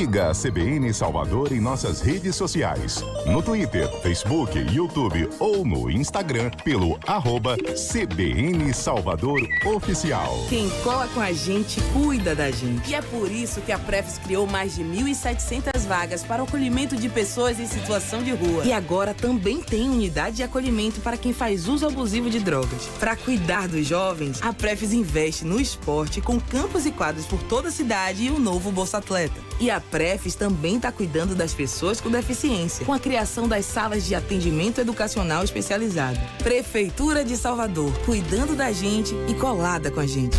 Siga a CBN Salvador em nossas redes sociais. No Twitter, Facebook, YouTube ou no Instagram pelo @CBN Salvador Oficial. Quem cola com a gente, cuida da gente. E é por isso que a Prefis criou mais de 1.700 vagas para o acolhimento de pessoas em situação de rua. E agora também tem unidade de acolhimento para quem faz uso abusivo de drogas. Para cuidar dos jovens, a Prefis investe no esporte com campos e quadros por toda a cidade e o novo Bolsa Atleta. E a Prefis também está cuidando das pessoas com deficiência, com a criação das salas de atendimento educacional especializado. Prefeitura de Salvador, cuidando da gente e colada com a gente.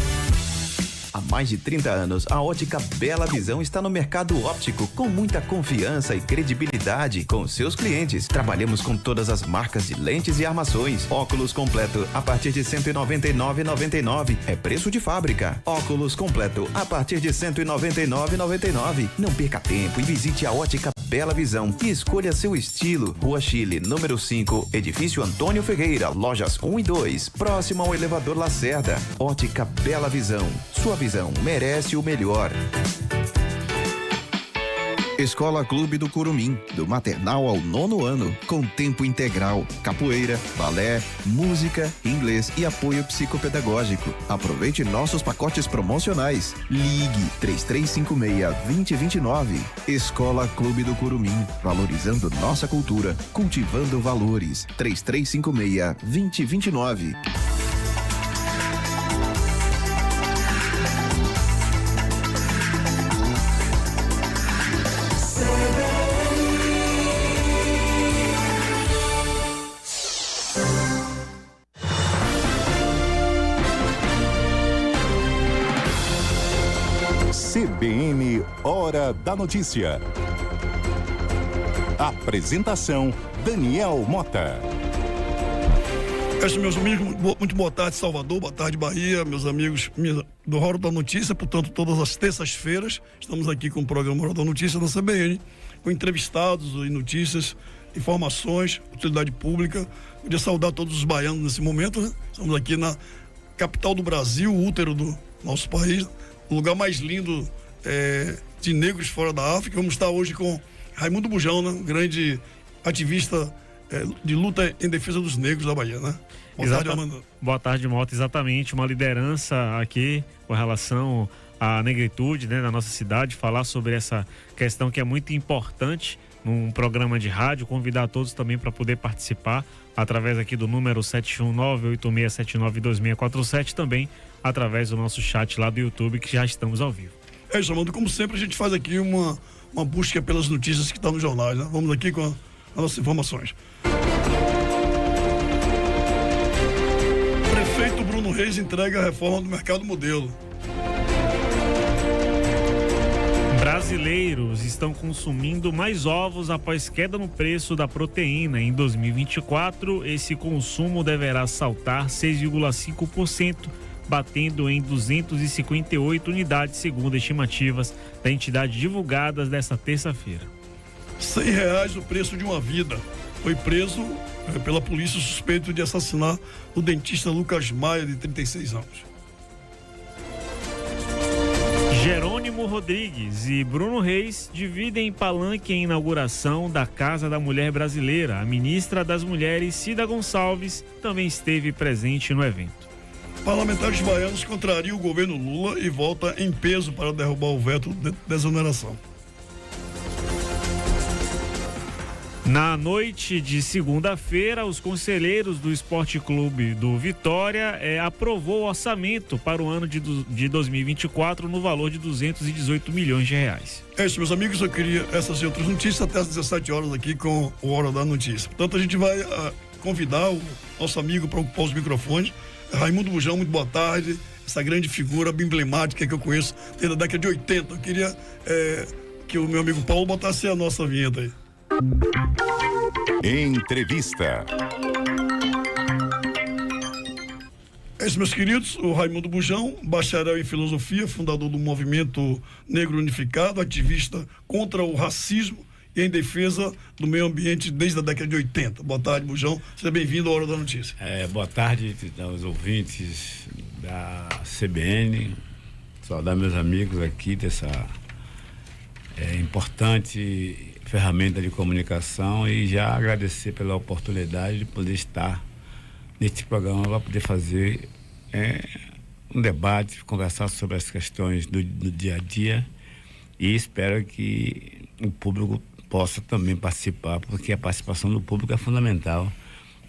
Há mais de 30 anos, a ótica Bela Visão está no mercado óptico com muita confiança e credibilidade com seus clientes. Trabalhamos com todas as marcas de lentes e armações. Óculos completo a partir de R$ 199,99. É preço de fábrica. Óculos completo a partir de R$ 199,99. Não perca tempo e visite a ótica Bela Visão e escolha seu estilo. Rua Chile, número 5, Edifício Antônio Ferreira, lojas 1 e 2, próximo ao elevador Lacerda. Ótica Bela Visão. Sua visão merece o melhor. Escola Clube do Curumim, do maternal ao 9º ano, com tempo integral, capoeira, balé, música, inglês e apoio psicopedagógico. Aproveite nossos pacotes promocionais. Ligue 3356-2029. Escola Clube do Curumim, valorizando nossa cultura, cultivando valores. 3356-2029. CBN Hora da Notícia. Apresentação: Daniel Mota. Meus amigos, muito boa tarde, Salvador, boa tarde, Bahia, meus amigos do Hora da Notícia. Portanto, todas as terças-feiras estamos aqui com o programa Hora da Notícia da CBN, com entrevistados e notícias, informações, utilidade pública. Queria saudar todos os baianos nesse momento, né? Estamos aqui na capital do Brasil, o útero do nosso país, o lugar mais lindo de negros fora da África. Vamos estar hoje com Raimundo Bujão, né? Grande ativista de luta em defesa dos negros da Bahia, né? Boa tarde, Amanda. Boa tarde, Mota. Exatamente, uma liderança aqui com relação à negritude, né, na nossa cidade, falar sobre essa questão que é muito importante num programa de rádio, convidar todos também para poder participar através aqui do número 71986792647, também através do nosso chat lá do YouTube, que já estamos ao vivo. É isso, Amanda. Como sempre, a gente faz aqui uma busca pelas notícias que estão nos jornais, né? Vamos aqui com as nossas informações. Prefeito Bruno Reis entrega a reforma do mercado modelo. Brasileiros estão consumindo mais ovos após queda no preço da proteína. Em 2024, esse consumo deverá saltar 6,5%, batendo em 258 unidades, segundo estimativas da entidade divulgadas desta terça-feira. R$100 o preço de uma vida. Foi preso pela polícia suspeito de assassinar o dentista Lucas Maia, de 36 anos. Jerônimo Rodrigues e Bruno Reis dividem palanque em inauguração da Casa da Mulher Brasileira. A ministra das Mulheres, Cida Gonçalves, também esteve presente no evento. Parlamentares baianos contrariam o governo Lula e volta em peso para derrubar o veto de desoneração. Na noite de segunda-feira, os conselheiros do Esporte Clube do Vitória aprovou o orçamento para o ano de 2024 no valor de R$218 milhões. É isso, meus amigos, eu queria essas e outras notícias até às 17 horas aqui com o Hora da Notícia. Portanto, a gente vai convidar o nosso amigo para ocupar os microfones. Raimundo Bujão, muito boa tarde. Essa grande figura bem emblemática que eu conheço desde a década de 80. Eu queria que o meu amigo Paulo botasse a nossa vinheta aí. Entrevista. É isso, meus queridos. O Raimundo Bujão, bacharel em filosofia, fundador do Movimento Negro Unificado, ativista contra o racismo e em defesa do meio ambiente desde a década de 80. Boa tarde, Bujão. Seja bem-vindo à Hora da Notícia. Boa tarde aos ouvintes da CBN. Saudar meus amigos aqui dessa importante ferramenta de comunicação, e já agradecer pela oportunidade de poder estar neste programa para poder fazer um debate, conversar sobre as questões do dia a dia, e espero que o público possa também participar, porque a participação do público é fundamental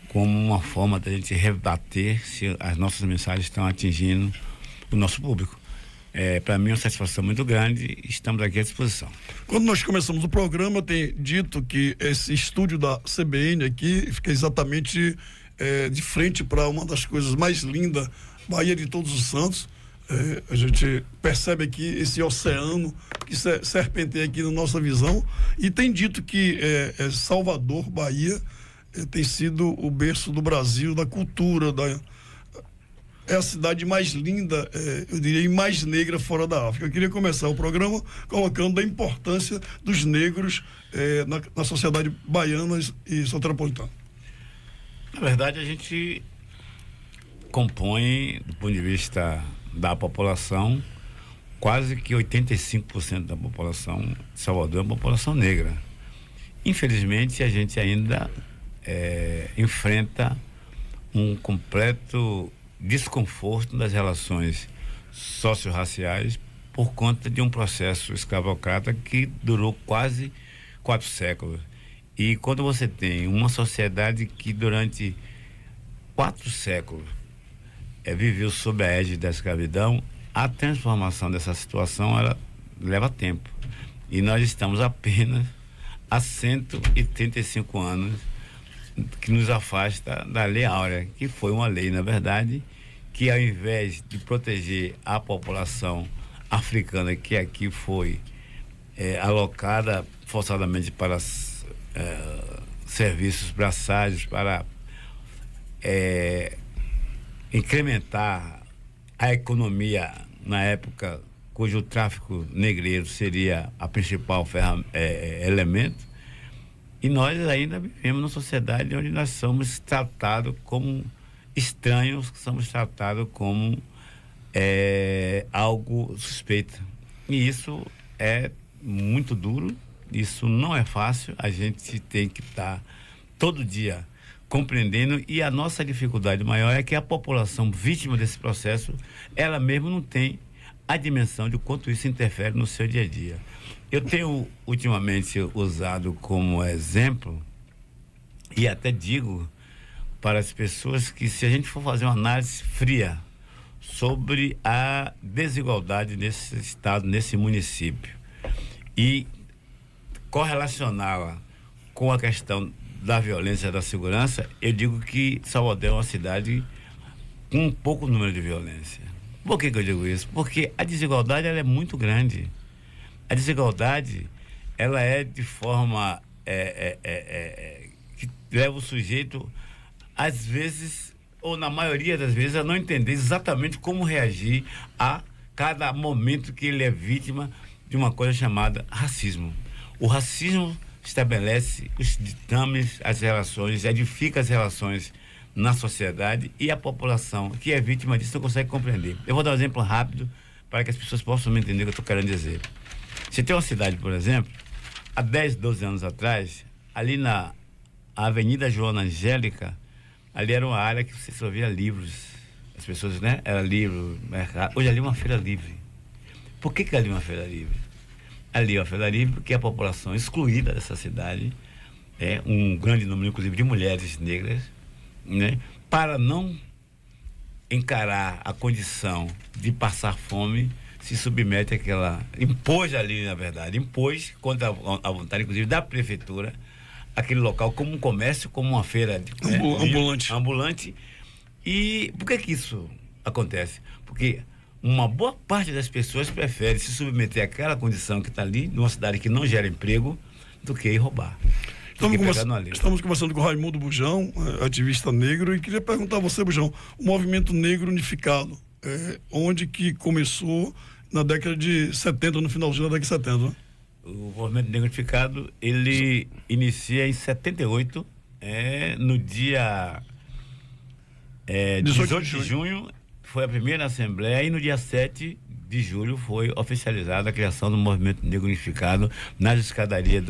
como uma forma da gente rebater se as nossas mensagens estão atingindo o nosso público. Para mim é uma satisfação muito grande, estamos aqui à disposição. Quando nós começamos o programa, tem dito que esse estúdio da CBN aqui fica exatamente de frente para uma das coisas mais lindas, Baía de Todos os Santos. A gente percebe aqui esse oceano que serpenteia aqui na nossa visão, e tem dito que Salvador, Bahia, tem sido o berço do Brasil, da cultura, é a cidade mais linda, eu diria, e mais negra fora da África. Eu queria começar o programa colocando a importância dos negros na sociedade baiana e soteropolitana. Na verdade, a gente compõe, do ponto de vista da população, quase que 85% da população de Salvador é uma população negra. Infelizmente, a gente ainda enfrenta um completo desconforto das relações socio-raciais por conta de um processo escravocrata que durou quase 4 séculos. E quando você tem uma sociedade que durante 4 séculos viveu sob a égide da escravidão, a transformação dessa situação ela leva tempo. E nós estamos apenas há 135 anos que nos afasta da Lei Áurea, que foi uma lei, na verdade, que ao invés de proteger a população africana que aqui foi alocada forçadamente para serviços braçais, para incrementar a economia na época cujo tráfico negreiro seria a principal elemento, e nós ainda vivemos numa sociedade onde nós somos tratados como estranhos, somos tratados como algo suspeito. E isso é muito duro, isso não é fácil, a gente tem que estar todo dia compreendendo, e a nossa dificuldade maior é que a população vítima desse processo, ela mesma não tem a dimensão de quanto isso interfere no seu dia a dia. Eu tenho ultimamente usado como exemplo, e até digo para as pessoas, que se a gente for fazer uma análise fria sobre a desigualdade nesse estado, nesse município, e correlacioná-la com a questão da violência, da segurança, eu digo que Salvador é uma cidade com um pouco número de violência. Por que eu digo isso? Porque a desigualdade ela é muito grande. A desigualdade ela é de forma que leva o sujeito, às vezes, ou na maioria das vezes, a não entender exatamente como reagir a cada momento que ele é vítima de uma coisa chamada racismo. O racismo estabelece os ditames, as relações, edifica as relações na sociedade, e a população que é vítima disso não consegue compreender. Eu vou dar um exemplo rápido para que as pessoas possam me entender o que eu estou querendo dizer. Você tem uma cidade, por exemplo, há 10, 12 anos atrás, ali na Avenida Joana Angélica, ali era uma área que você só via livros. As pessoas, né? Era livro, mercado. Hoje ali é uma feira livre. Por que ali é uma feira livre? Ali é uma feira livre porque a população excluída dessa cidade é um grande número, inclusive, de mulheres negras, né? Para não encarar a condição de passar fome, se submete àquela... Impôs ali, na verdade, impôs contra a vontade, inclusive, da prefeitura, aquele local como um comércio, como uma feira ambulante. E por que isso acontece? Porque uma boa parte das pessoas prefere se submeter àquela condição que está ali, numa cidade que não gera emprego, do que ir roubar. Estamos conversando com o Raimundo Bujão, ativista negro, e queria perguntar a você, Bujão, o movimento negro unificado, onde que começou na década de 70, no finalzinho da década de 70, né? O movimento negro unificado, ele inicia em 78, no dia 18 de junho, foi a primeira assembleia, e no dia 7 de julho foi oficializada a criação do Movimento Negro Unificado nas escadarias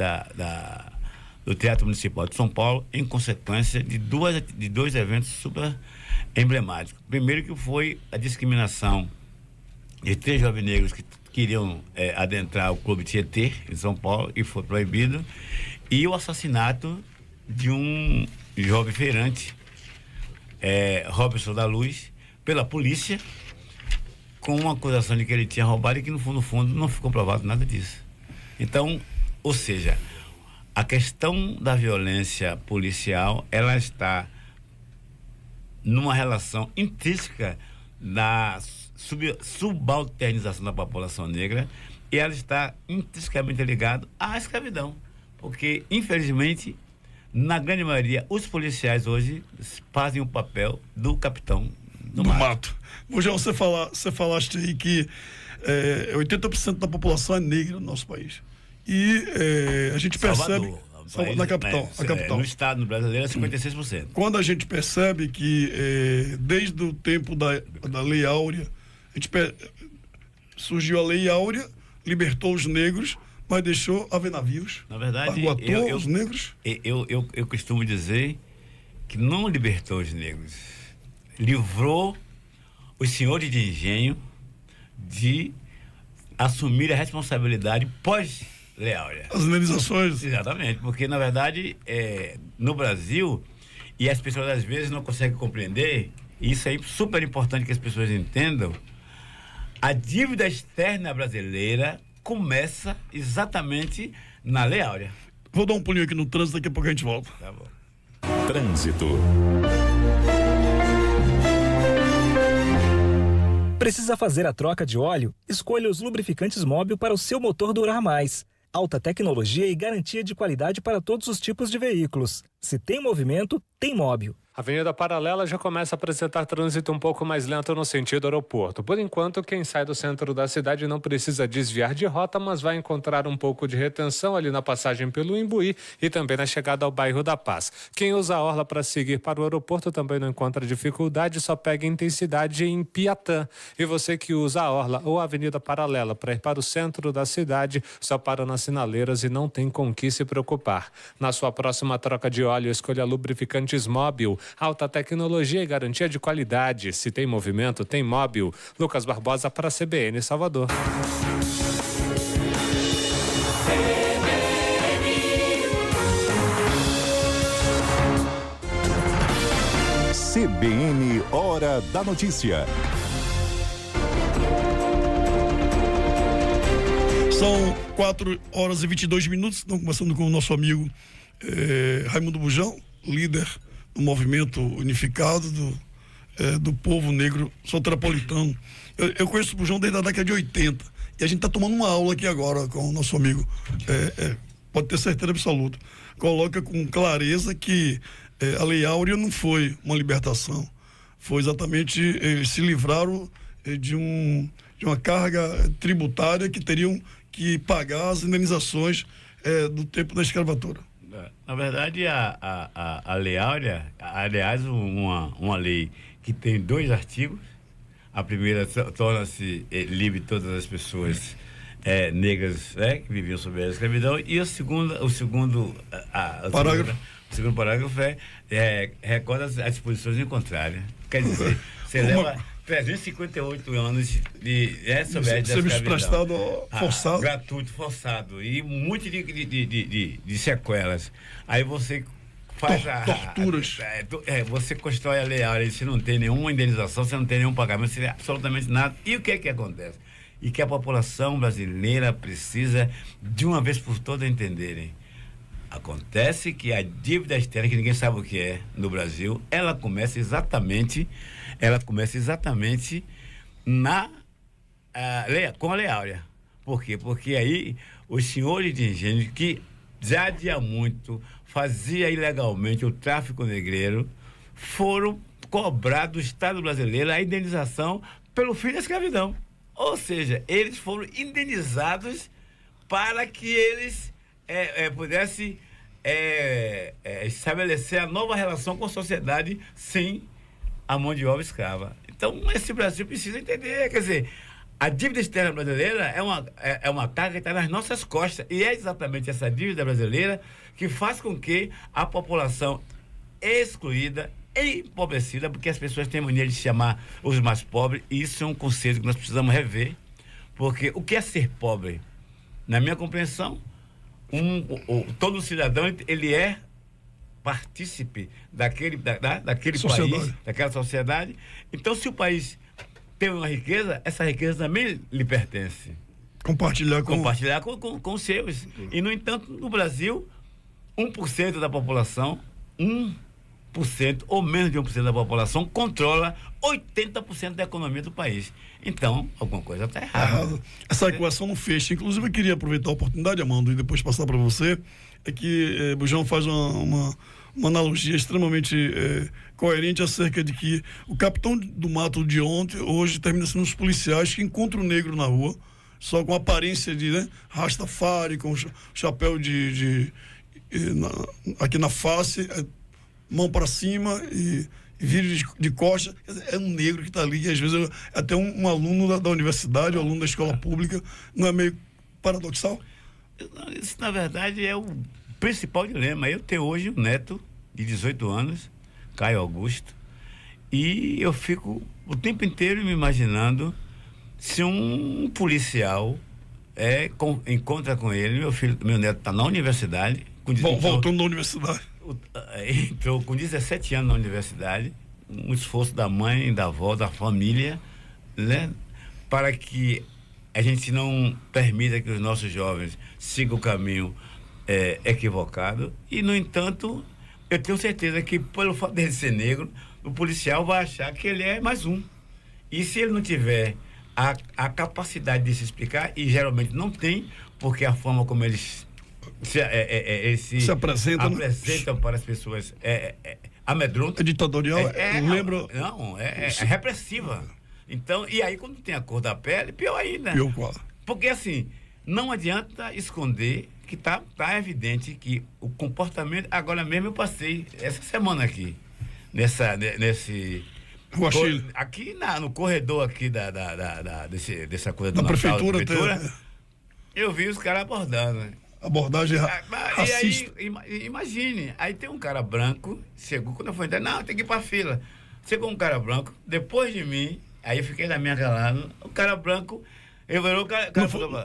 do Teatro Municipal de São Paulo, em consequência de dois eventos super emblemáticos. Primeiro, que foi a discriminação de 3 jovens negros que queriam adentrar o Clube Tietê, em São Paulo, e foi proibido, e o assassinato de um jovem feirante, Robson da Luz, pela polícia, com uma acusação de que ele tinha roubado e que no fundo não ficou provado nada disso. Então, ou seja, a questão da violência policial, ela está numa relação intrínseca da subalternização da população negra, e ela está intrinsecamente ligada à escravidão, porque infelizmente, na grande maioria, os policiais hoje fazem o papel do capitão do mato. Bujão, você falaste aí que 80% da população é negra no nosso país. E a gente percebe... Na capital. No estado brasileiro é 56%. Quando a gente percebe que desde o tempo da Lei Áurea, surgiu a Lei Áurea, libertou os negros, mas deixou haver navios. Na verdade, os negros. Eu costumo dizer que não libertou os negros, livrou os senhores de engenho de assumir a responsabilidade pós-Lei Áurea. As indenizações. Exatamente, porque na verdade no Brasil, e as pessoas às vezes não conseguem compreender, e isso é super importante que as pessoas entendam, a dívida externa brasileira começa exatamente na Lei Áurea. Vou dar um pulinho aqui no trânsito, daqui a pouco a gente volta. Tá bom. Trânsito. Precisa fazer a troca de óleo? Escolha os lubrificantes Móbil para o seu motor durar mais. Alta tecnologia e garantia de qualidade para todos os tipos de veículos. Se tem movimento, tem Móbil. A Avenida Paralela já começa a apresentar trânsito um pouco mais lento no sentido aeroporto. Por enquanto, quem sai do centro da cidade não precisa desviar de rota, mas vai encontrar um pouco de retenção ali na passagem pelo Imbuí e também na chegada ao bairro da Paz. Quem usa a orla para seguir para o aeroporto também não encontra dificuldade, só pega intensidade em Piatã. E você que usa a orla ou a Avenida Paralela para ir para o centro da cidade, só para nas sinaleiras e não tem com que se preocupar. Na sua próxima troca de óleo, escolha lubrificantes Móbil. Alta tecnologia e garantia de qualidade. Se tem movimento, tem Móbil. Lucas Barbosa para a CBN Salvador. CBN Hora da Notícia. São 4h22. Estamos conversando com o nosso amigo Raimundo Bujão, líder do movimento unificado do povo negro soteropolitano. Eu conheço o Bujão desde a década de 80 e a gente está tomando uma aula aqui agora com o nosso amigo. Pode ter certeza absoluta. Coloca com clareza que a Lei Áurea não foi uma libertação. Foi exatamente, eles se livraram de uma carga tributária que teriam que pagar as indenizações do tempo da escravatura. Na verdade, a Lei Áurea, aliás, uma lei que tem 2 artigos. A primeira torna-se livre todas as pessoas negras que viviam sob a escravidão, e o segundo parágrafo recorda as disposições em contrário. Quer dizer, você leva 358 anos de serviço prestado forçado. Gratuito, forçado, e um monte de sequelas. Aí você faz torturas. Você constrói a Lei Áurea, você não tem nenhuma indenização, você não tem nenhum pagamento, você tem absolutamente nada. E o que é que acontece? E que a população brasileira precisa, de uma vez por todas, entenderem. Acontece que a dívida externa, que ninguém sabe o que é no Brasil, ela começa exatamente com a Lei Áurea. Por quê? Porque aí os senhores de engenho, que já de muito fazia ilegalmente o tráfico negreiro, foram cobrar do Estado brasileiro a indenização pelo fim da escravidão. Ou seja, eles foram indenizados para que eles pudessem estabelecer a nova relação com a sociedade sem a mão de obra escrava. Então, esse Brasil precisa entender, quer dizer, A dívida externa brasileira é uma carga que está nas nossas costas. E é exatamente essa dívida brasileira que faz com que a população excluída e empobrecida, porque as pessoas têm mania de chamar os mais pobres, e isso é um conceito que nós precisamos rever, porque o que é ser pobre? Na minha compreensão, todo cidadão, ele é partícipe daquele país, daquela sociedade. Então, se o país tem uma riqueza, essa riqueza também lhe pertence. Compartilhar com os seus. E, no entanto, no Brasil, 1% da população, 1% ou menos de 1% da população controla 80% da economia do país. Então, alguma coisa está errada. Essa equação não fecha. Inclusive, eu queria aproveitar a oportunidade, Amando, e depois passar para você, que Bujão faz uma analogia extremamente coerente acerca de que o capitão do mato de ontem, hoje, termina sendo os policiais que encontram o negro na rua, só com aparência de Rastafari, com chapéu aqui na face, mão para cima e vídeo de costa. É um negro que está ali, e às vezes é até um aluno da universidade, um aluno da escola pública. Não é meio paradoxal? Isso, na verdade, é o principal dilema. Eu tenho hoje um neto de 18 anos, Caio Augusto, e eu fico o tempo inteiro me imaginando se um policial encontra com ele. Meu neto está na universidade. Voltando da universidade. Entrou com 17 anos na universidade, um esforço da mãe, da avó, da família, né, para que a gente não permita que os nossos jovens sigam o caminho equivocado. E, no entanto, eu tenho certeza que, pelo fato dele ser negro, o policial vai achar que ele é mais um. E se ele não tiver a capacidade de se explicar, e geralmente não tem, porque a forma como eles se apresentam para as pessoas amedronta. É ditatorial? É repressiva. Então, e aí quando tem a cor da pele, pior ainda. Pior qual? Porque assim, não adianta esconder que tá evidente que o comportamento. Agora mesmo eu passei essa semana aqui, aqui no corredor aqui dessa coisa da prefeitura, eu vi os caras abordando, né? Abordagem racista. E aí, imagine, aí tem um cara branco, chegou, quando eu fui entrar, não, tem que ir pra fila. Chegou um cara branco, depois de mim, aí eu fiquei na minha calada, o cara branco,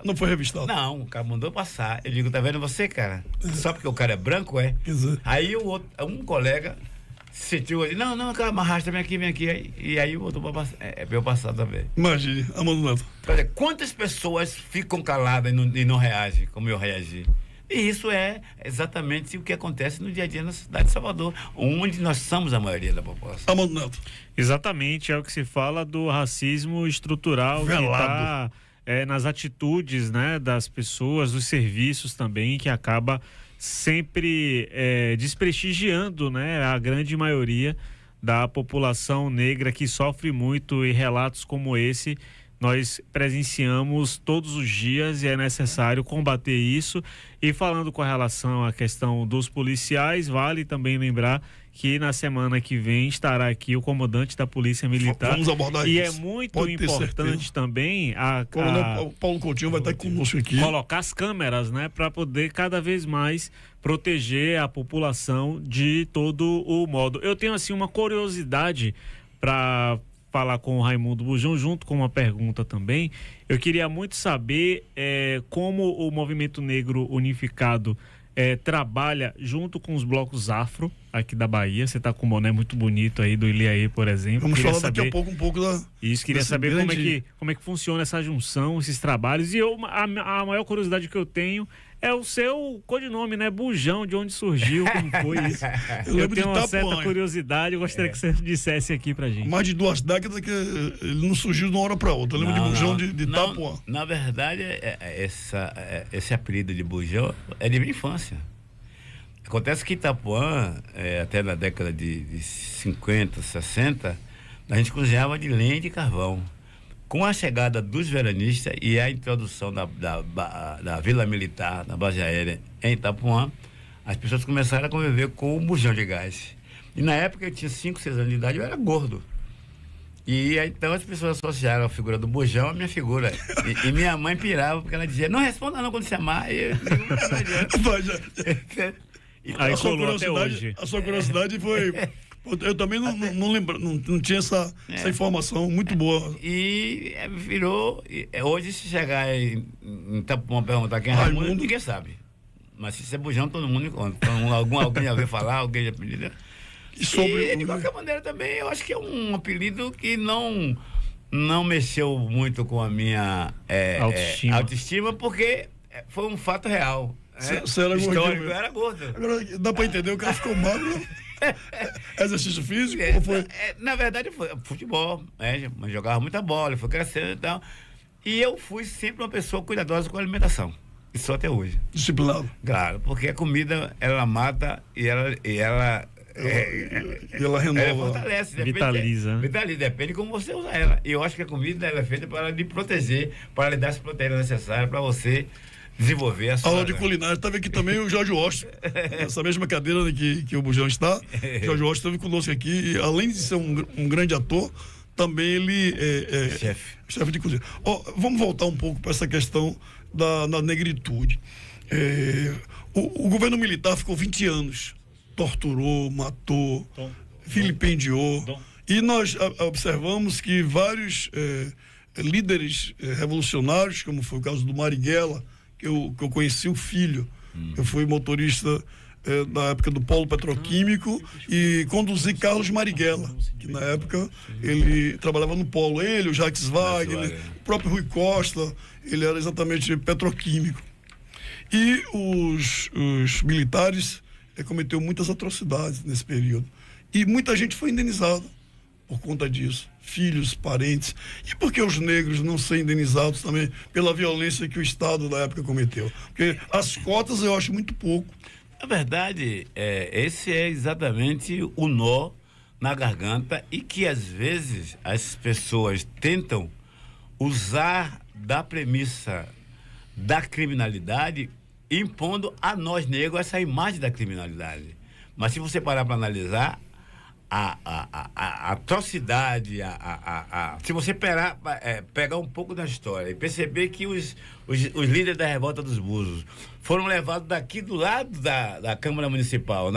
não foi revistado? Não, o cara mandou passar. Eu digo, tá vendo você, cara? Só porque o cara é branco, Aí um colega sentiu ali, não, cara, arrasta, vem aqui. E aí o outro pra eu passar também. Imagine, Amando Neto. Quantas pessoas ficam caladas e não reagem como eu reagi? E isso é exatamente o que acontece no dia a dia na cidade de Salvador, onde nós somos a maioria da população. Amando Neto. Exatamente, é o que se fala do racismo estrutural velado, que está nas atitudes, né, das pessoas, dos serviços também, que acaba sempre desprestigiando, né, a grande maioria da população negra que sofre muito, e relatos como esse nós presenciamos todos os dias, e é necessário combater isso. E falando com relação à questão dos policiais, vale também lembrar que na semana que vem estará aqui o comandante da Polícia Militar. Vamos abordar e isso. É muito importante também o Paulo Coutinho vai estar conosco aqui. Colocar as câmeras, né, para poder cada vez mais proteger a população de todo o modo. Eu tenho assim uma curiosidade para falar com o Raimundo Bujão, junto com uma pergunta também. Eu queria muito saber como o Movimento Negro Unificado trabalha junto com os blocos afro aqui da Bahia. Você está com um boné muito bonito aí do Iliaê, por exemplo. Vamos falar daqui a pouco um pouco da... Isso, queria saber como é que funciona essa junção, esses trabalhos. E a maior curiosidade que eu tenho é o seu codinome, né? Bujão, de onde surgiu, como foi isso? Eu tenho uma certa curiosidade, eu gostaria que você dissesse aqui pra gente. Mais de 2 décadas que ele não surgiu de uma hora para outra. Eu lembro de Bujão de Itapuã. Na verdade, esse apelido de Bujão é de minha infância. Acontece que Itapuã, até na década de 50, 60, a gente cozinhava de lenha e de carvão. Com a chegada dos veranistas e a introdução da Vila Militar, da base aérea em Itapuã, as pessoas começaram a conviver com o bujão de gás. E na época eu tinha 5, 6 anos de idade, eu era gordo. E então as pessoas associaram a figura do Bujão à minha figura. E minha mãe pirava, porque ela dizia, não responda não quando chamar. E eu digo, não adianta. Aí colou até hoje. A sua curiosidade foi... Eu também não lembro, não tinha essa informação muito boa. E virou... Hoje, se chegar em Itapuã perguntar quem é Raimundo, ninguém sabe. Mas se é Bujão, todo mundo encontra. Então, alguém já ouviu falar, alguém já pediu. E de qualquer maneira também, eu acho que é um apelido que não mexeu muito com a minha autoestima, porque foi um fato real. Você era histórico, eu era gordo. Agora, dá pra entender, o cara ficou magro. Exercício físico? Ou foi? Na verdade, foi futebol. Jogava muita bola, foi crescendo e tal. E eu fui sempre uma pessoa cuidadosa com a alimentação. Isso até hoje. Disciplinado. Claro, porque a comida, ela mata e ela renova. Ela fortalece, vitaliza. Vitaliza, depende de como você usa ela. E eu acho que a comida ela é feita para lhe proteger, para lhe dar as proteínas necessárias para você desenvolver a sua... Aula de culinária. Estava aqui também o Jorge Washington. Essa mesma cadeira que o Bujão está. Jorge Washington esteve conosco aqui. E, além de ser um grande ator, também ele é chefe de cozinha. Vamos voltar um pouco para essa questão da negritude. O governo militar ficou 20 anos. Torturou, matou, vilipendiou. E nós observamos que vários líderes revolucionários, como foi o caso do Marighella, que eu conheci o filho, eu fui motorista da época do polo petroquímico e conduzi Carlos Marighella, que na época ele trabalhava no polo. Ele, o Jacques Wagner, o próprio Rui Costa, ele era exatamente petroquímico. E os militares cometeu muitas atrocidades nesse período. E muita gente foi indenizada por conta disso. Filhos, parentes. E por que os negros não são indenizados também pela violência que o Estado da época cometeu? Porque as cotas eu acho muito pouco. Na verdade, esse é exatamente o nó na garganta e que às vezes as pessoas tentam usar da premissa da criminalidade, impondo a nós negros essa imagem da criminalidade. Mas se você parar para analisar a atrocidade, se você pegar um pouco da história e perceber que os líderes da revolta dos Búzios foram levados daqui do lado da Câmara Municipal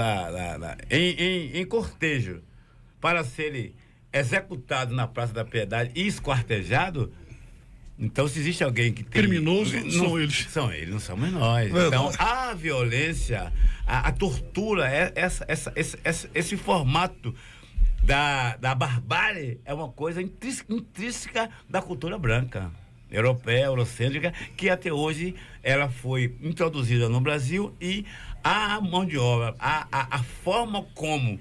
em cortejo para serem executados na Praça da Piedade e esquartejados. Então, se existe alguém que tem... Criminoso, são eles. São eles, não somos nós. Verdade. Então, a violência, a tortura, esse formato da barbárie é uma coisa intrínseca da cultura branca, europeia, eurocêntrica, que até hoje ela foi introduzida no Brasil e a mão de obra, a forma como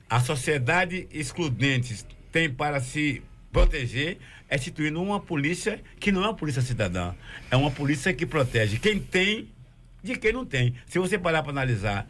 a sociedade excludente tem para se proteger é instituindo uma polícia que não é uma polícia cidadã, é uma polícia que protege quem tem de quem não tem. Se você parar para analisar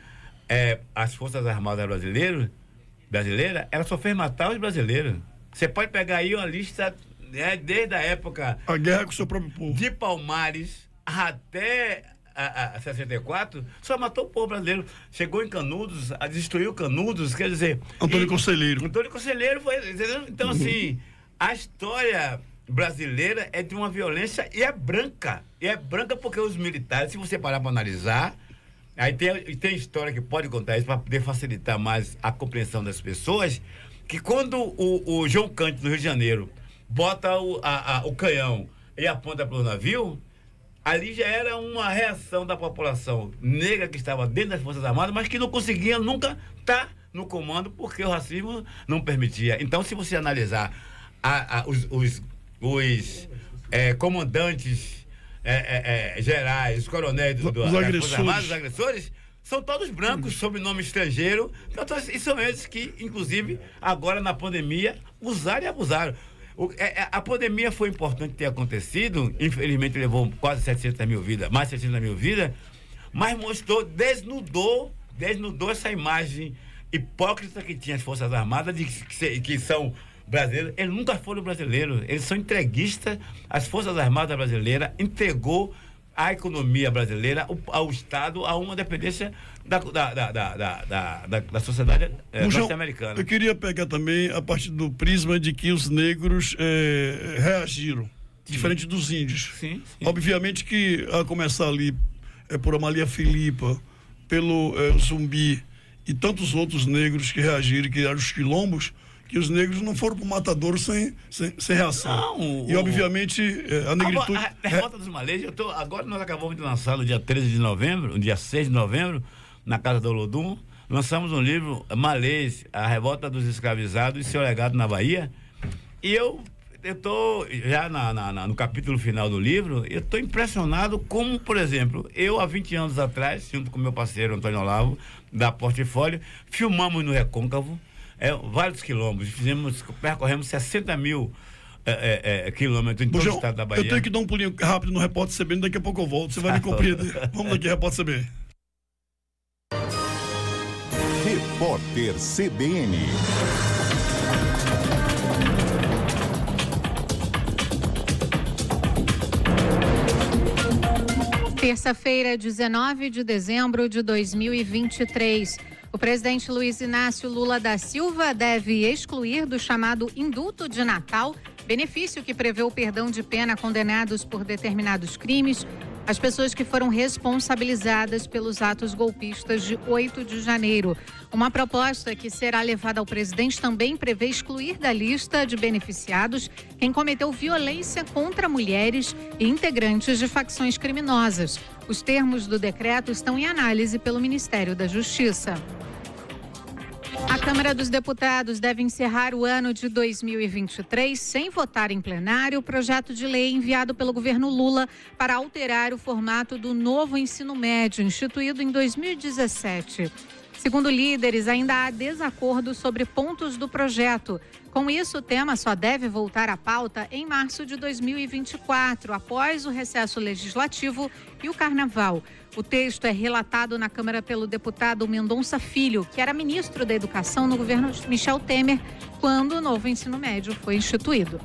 as Forças Armadas brasileiras, ela só fez matar os brasileiros. Você pode pegar aí uma lista desde a época... A guerra com o seu próprio povo. De Palmares até a 64, só matou o povo brasileiro. Chegou em Canudos, destruiu Canudos, quer dizer... Antônio Conselheiro. Antônio Conselheiro foi... Entendeu? Então, assim... A história brasileira é de uma violência e é branca. E é branca porque os militares, se você parar para analisar, aí tem história que pode contar isso para poder facilitar mais a compreensão das pessoas, que quando o João Cândido, no Rio de Janeiro, bota o canhão e aponta para o navio, ali já era uma reação da população negra que estava dentro das Forças Armadas, mas que não conseguia nunca estar no comando porque o racismo não permitia. Então, se você analisar os comandantes gerais, os coronéis das Forças Armadas, os agressores, são todos brancos, sob nome estrangeiro, e são eles que, inclusive, agora na pandemia, usaram e abusaram. A pandemia foi importante ter acontecido, infelizmente levou quase 700 mil vidas, mais 700 mil vidas, mas mostrou, desnudou essa imagem hipócrita que tinha as Forças Armadas, que são brasileiros. Eles nunca foram brasileiros, eles são entreguistas. As Forças Armadas brasileiras entregou a economia brasileira, ao Estado, a uma dependência da sociedade norte-americana. Eu queria pegar também a partir do prisma de que os negros reagiram, diferente dos índios. Sim. Obviamente que, a começar ali por Amalia Filipa, pelo Zumbi e tantos outros negros que reagiram, que eram os quilombos, que os negros não foram para o matadouro sem reação. Não, e, obviamente, a negritude... A Revolta dos Malês, agora nós acabamos de lançar no dia 13 de novembro, no dia 6 de novembro, na Casa do Olodum, lançamos um livro, Malês, a Revolta dos Escravizados e seu legado na Bahia. E eu estou já no capítulo final do livro, eu estou impressionado como, por exemplo, eu há 20 anos atrás, junto com meu parceiro Antônio Olavo, da Portfólio, filmamos no Recôncavo, vários quilômetros, percorremos 60 mil quilômetros em todo o estado da Bahia. Eu tenho que dar um pulinho rápido no Repórter CBN, daqui a pouco eu volto, você vai me compreender. Vamos daqui, Repórter CBN. Repórter CBN. Terça-feira, 19 de dezembro de 2023. O presidente Luiz Inácio Lula da Silva deve excluir do chamado indulto de Natal, benefício que prevê o perdão de pena a condenados por determinados crimes, as pessoas que foram responsabilizadas pelos atos golpistas de 8 de janeiro. Uma proposta que será levada ao presidente também prevê excluir da lista de beneficiados quem cometeu violência contra mulheres e integrantes de facções criminosas. Os termos do decreto estão em análise pelo Ministério da Justiça. A Câmara dos Deputados deve encerrar o ano de 2023 sem votar em plenário o projeto de lei enviado pelo governo Lula para alterar o formato do novo ensino médio, instituído em 2017. Segundo líderes, ainda há desacordo sobre pontos do projeto. Com isso, o tema só deve voltar à pauta em março de 2024, após o recesso legislativo e o carnaval. O texto é relatado na Câmara pelo deputado Mendonça Filho, que era ministro da Educação no governo Michel Temer, quando o novo ensino médio foi instituído.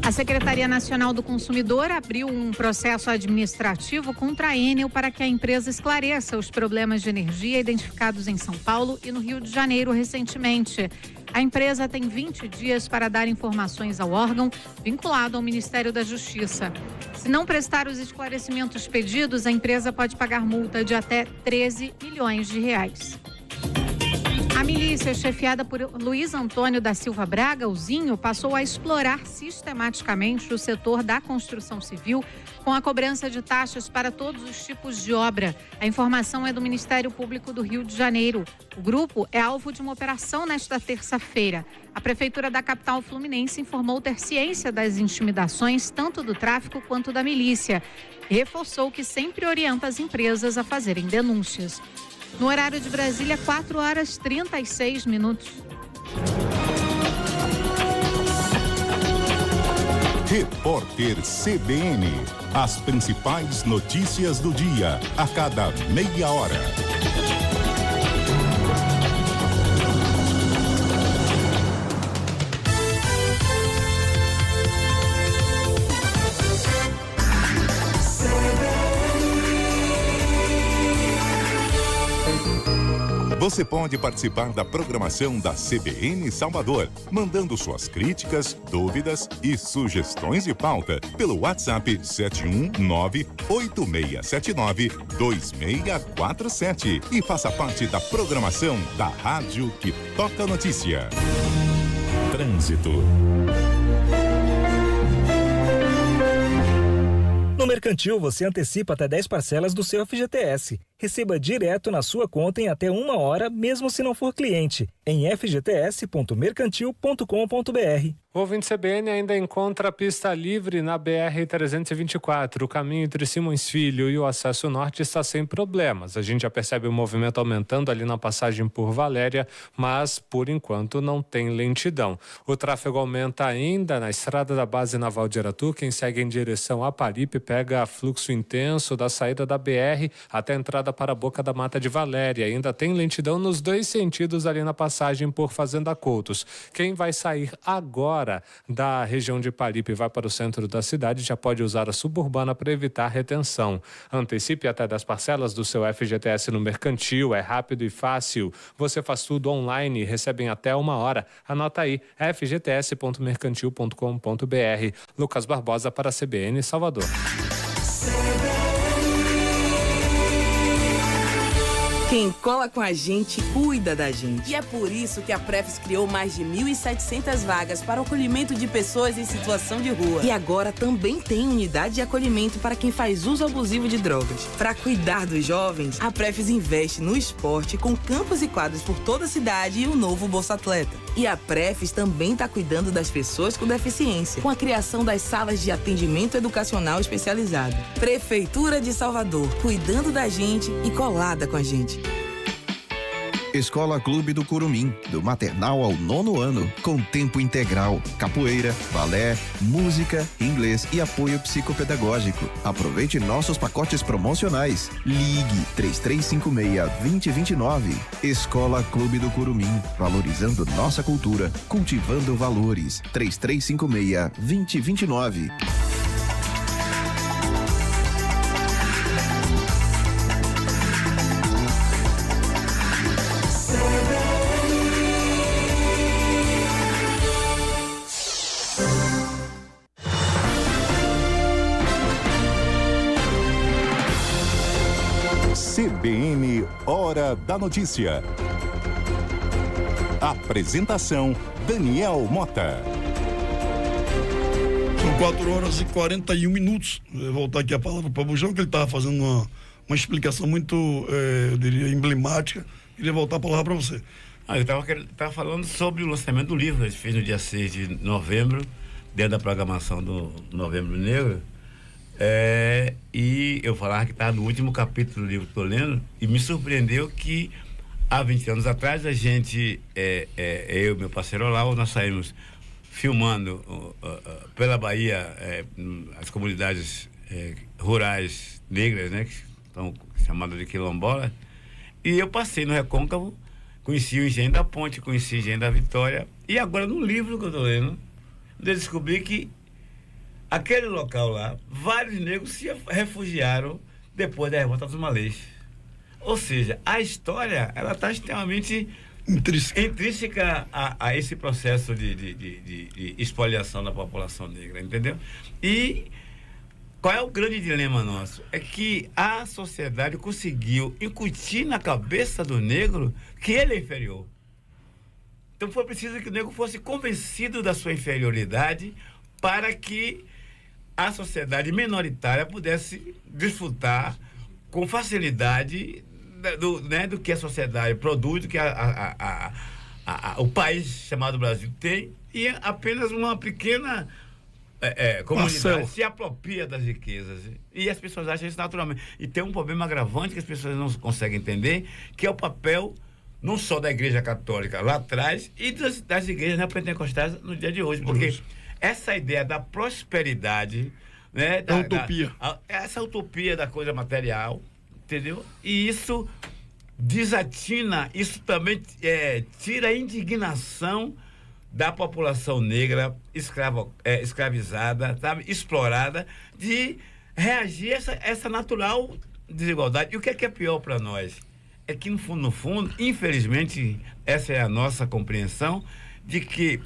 A Secretaria Nacional do Consumidor abriu um processo administrativo contra a Enel para que a empresa esclareça os problemas de energia identificados em São Paulo e no Rio de Janeiro recentemente. A empresa tem 20 dias para dar informações ao órgão vinculado ao Ministério da Justiça. Se não prestar os esclarecimentos pedidos, a empresa pode pagar multa de até 13 milhões de reais. A milícia, chefiada por Luiz Antônio da Silva Braga, o Zinho, passou a explorar sistematicamente o setor da construção civil com a cobrança de taxas para todos os tipos de obra. A informação é do Ministério Público do Rio de Janeiro. O grupo é alvo de uma operação nesta terça-feira. A Prefeitura da capital fluminense informou ter ciência das intimidações, tanto do tráfico quanto da milícia. E reforçou que sempre orienta as empresas a fazerem denúncias. No horário de Brasília, 4h36. Repórter CBN. As principais notícias do dia, a cada meia hora. Você pode participar da programação da CBN Salvador, mandando suas críticas, dúvidas e sugestões de pauta pelo WhatsApp 719-8679-2647 e faça parte da programação da Rádio que toca notícia. Trânsito. No Mercantil, você antecipa até 10 parcelas do seu FGTS. Receba direto na sua conta em até 1 hora, mesmo se não for cliente, em fgts.mercantil.com.br. O ouvinte CBN ainda encontra a pista livre na BR-324. O caminho entre Simões Filho e o acesso norte está sem problemas. A gente já percebe o movimento aumentando ali na passagem por Valéria, mas, por enquanto, não tem lentidão. O tráfego aumenta ainda na estrada da base naval de Aratu. Quem segue em direção a Paripe pega fluxo intenso da saída da BR até a entrada estrada para a Boca da Mata de Valéria. Ainda tem lentidão nos 2 sentidos ali na passagem por Fazenda Coutos. Quem vai sair agora da região de Paripe e vai para o centro da cidade já pode usar a suburbana para evitar retenção. Antecipe até 10 parcelas do seu FGTS no Mercantil, é rápido e fácil. Você faz tudo online e recebe em até 1 hora. Anota aí, fgts.mercantil.com.br. Lucas Barbosa para a CBN Salvador. Quem cola com a gente, cuida da gente. E é por isso que a Prefis criou mais de 1.700 vagas para o acolhimento de pessoas em situação de rua. E agora também tem unidade de acolhimento para quem faz uso abusivo de drogas. Para cuidar dos jovens, a Prefis investe no esporte com campos e quadros por toda a cidade e o novo Bolsa Atleta. E a Prefis também está cuidando das pessoas com deficiência, com a criação das salas de atendimento educacional especializado. Prefeitura de Salvador, cuidando da gente e colada com a gente. Escola Clube do Curumim, do maternal ao 9º ano, com tempo integral, capoeira, balé, música, inglês e apoio psicopedagógico. Aproveite nossos pacotes promocionais. Ligue 3356-2029. Escola Clube do Curumim, valorizando nossa cultura, cultivando valores. 3356-2029. CBN Hora da Notícia. Apresentação: Daniel Mota. São 4h41. Vou voltar aqui a palavra para o Bujão, que ele estava fazendo uma explicação muito, eu diria, emblemática. Queria voltar a palavra para você. Eu estava falando sobre o lançamento do livro que a gente fez no dia 6 de novembro, dentro da programação do Novembro Negro. E eu falava que estava no último capítulo do livro que estou lendo, e me surpreendeu que há 20 anos atrás a gente, eu e meu parceiro Olau, nós saímos filmando pela Bahia as comunidades rurais negras, né, que estão chamadas de quilombola, e eu passei no Recôncavo, conheci o Engenho da Ponte, conheci o Engenho da Vitória, e agora no livro que eu estou lendo, eu descobri que aquele local lá, vários negros se refugiaram depois da revolta dos Malês. Ou seja, a história, ela está extremamente intrínseca a esse processo de expoliação da população negra, entendeu? E qual é o grande dilema nosso? É que a sociedade conseguiu incutir na cabeça do negro que ele é inferior. Então foi preciso que o negro fosse convencido da sua inferioridade para que a sociedade minoritária pudesse desfrutar com facilidade do que a sociedade produz, do que o país chamado Brasil tem, e apenas uma pequena comunidade se apropria das riquezas. E as pessoas acham isso naturalmente. E tem um problema agravante que as pessoas não conseguem entender, que é o papel não só da Igreja Católica lá atrás e das igrejas neopentecostais no dia de hoje, porque essa ideia da prosperidade, né, utopia. Essa utopia da coisa material, entendeu? E isso desatina, isso também tira a indignação da população negra escravizada, sabe, explorada, de reagir a essa natural desigualdade. E o que é pior para nós? É que, no fundo, infelizmente, essa é a nossa compreensão, de que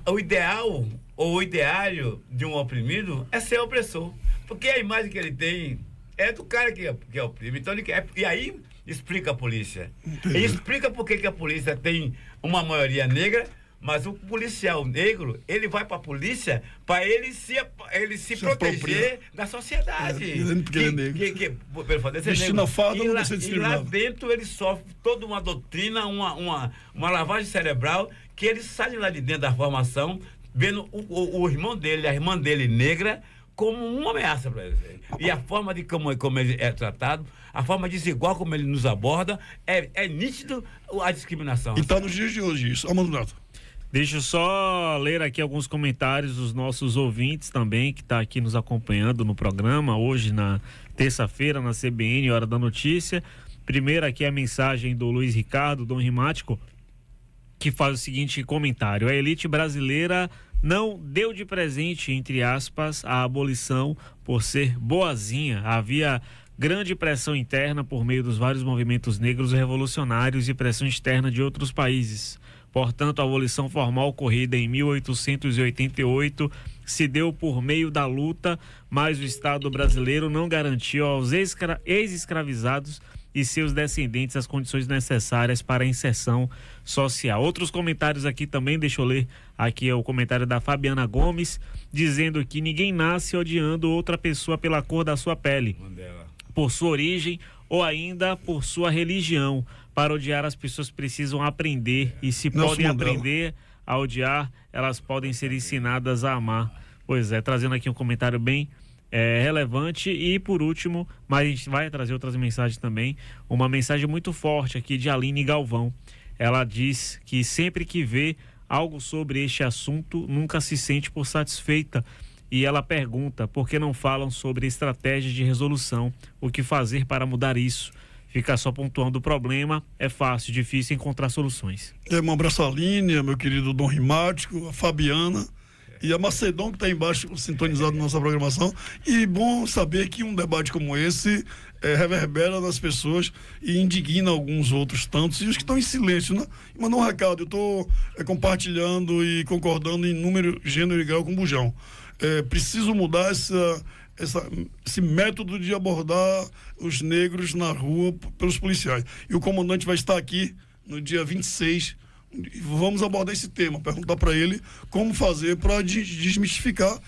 o ideal ou o ideário de um oprimido é ser opressor. Porque a imagem que ele tem é do cara que é oprimido. Então, ele quer, e aí explica a polícia. Ele explica por que a polícia tem uma maioria negra, mas o policial negro, ele vai para a polícia para ele se proteger da sociedade. Porque ele é negro. Vestindo a farda, não vai ser discriminado. E lá dentro ele sofre toda uma doutrina, uma lavagem cerebral, que ele sai de lá de dentro da formação, vendo o irmão dele, a irmã dele negra, como uma ameaça para ele. E a forma de como ele é tratado, a forma desigual como ele nos aborda, é nítido a discriminação. E está nos dias de hoje isso. Armando Neto. Deixa eu só ler aqui alguns comentários dos nossos ouvintes também, que está aqui nos acompanhando no programa. Hoje terça-feira na CBN, Hora da Notícia. Primeiro aqui a mensagem do Luiz Ricardo, Dom Rimático, que faz o seguinte comentário: a elite brasileira não deu de presente, entre aspas, a abolição por ser boazinha. Havia grande pressão interna por meio dos vários movimentos negros revolucionários e pressão externa de outros países. Portanto, a abolição formal ocorrida em 1888 se deu por meio da luta, mas o Estado brasileiro não garantiu aos ex-escravizados e seus descendentes as condições necessárias para a inserção social. Outros comentários aqui também, deixa eu ler aqui o comentário da Fabiana Gomes, dizendo que ninguém nasce odiando outra pessoa pela cor da sua pele, por sua origem ou ainda por sua religião. Para odiar, as pessoas precisam aprender, e se podem aprender a odiar, elas podem ser ensinadas a amar. Pois é, trazendo aqui um comentário bem relevante. E por último, mas a gente vai trazer outras mensagens também, uma mensagem muito forte aqui de Aline Galvão. Ela diz que sempre que vê algo sobre este assunto, nunca se sente por satisfeita. E ela pergunta por que não falam sobre estratégias de resolução, o que fazer para mudar isso. Ficar só pontuando o problema é fácil, difícil encontrar soluções. Um abraço à Aline, meu querido Dom Rimático, a Fabiana e a Macedon, que está embaixo sintonizado na nossa programação. E bom saber que um debate como esse reverbera nas pessoas e indigna alguns outros tantos, e os que estão em silêncio, né? E mandou um recado: eu estou compartilhando e concordando em número, gênero e grau com o Bujão. Preciso mudar esse método de abordar os negros na rua pelos policiais. E o comandante vai estar aqui no dia 26. Vamos abordar esse tema, perguntar para ele como fazer para desmistificar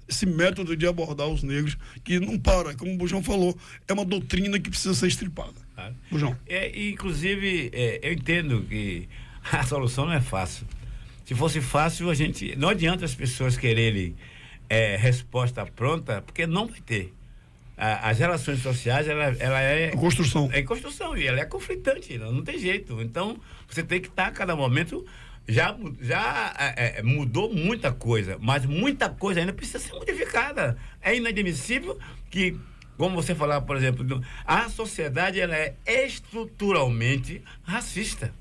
esse método de abordar os negros, que não para, como o Bujão falou, é uma doutrina que precisa ser estripada. Bujão. Inclusive, eu entendo que a solução não é fácil. Se fosse fácil, não adianta as pessoas quererem resposta pronta, porque não vai ter. As relações sociais, ela é construção. É construção, e ela é conflitante, não tem jeito. Então, você tem que estar a cada momento. Já mudou muita coisa, mas muita coisa ainda precisa ser modificada. É inadmissível que, como você falava, por exemplo, a sociedade ela é estruturalmente racista.